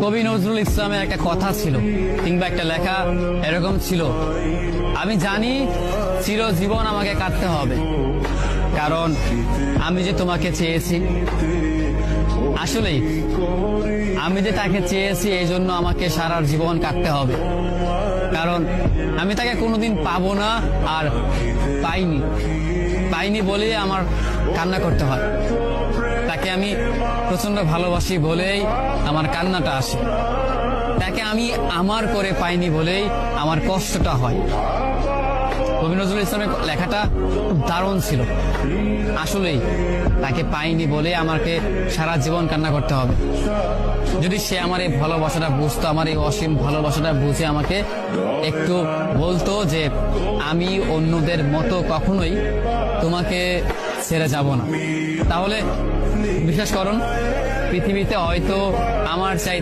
কবি নজরুল ইসলামের একটা কথা ছিল কিংবা একটা লেখা এরকম ছিল, আমি জানি চিরজীবন আমাকে কাটতে হবে, কারণ আমি যে তোমাকে চেয়েছি। আসলেই আমি যে তাকে চেয়েছি এই জন্য আমাকে সারা জীবন কাটতে হবে, কারণ আমি তাকে কোনোদিন পাবো না, আর পাইনি বলেই আমার কান্না করতে হয়। তাকে আমি প্রচন্ড ভালোবাসি বলেই আমার কান্নাটা আসে, তাকে আমি আমার করে পাইনি বলেই আমার কষ্টটা হয়। কবি নজরুল ইসলামের লেখাটা খুব দারুণ ছিল। আসলেই তাকে পাইনি বলে আমাকে সারা জীবন কান্না করতে হবে। যদি সে আমার এই ভালোবাসাটা বুঝতো, আমার এই অসীম ভালোবাসাটা বুঝে আমাকে একটু বলতো যে আমি অন্যদের মতো কখনোই তোমাকে ছেড়ে যাব না, তাহলে বিশ্বাস করুন পৃথিবীতে হয়তো আমার চাই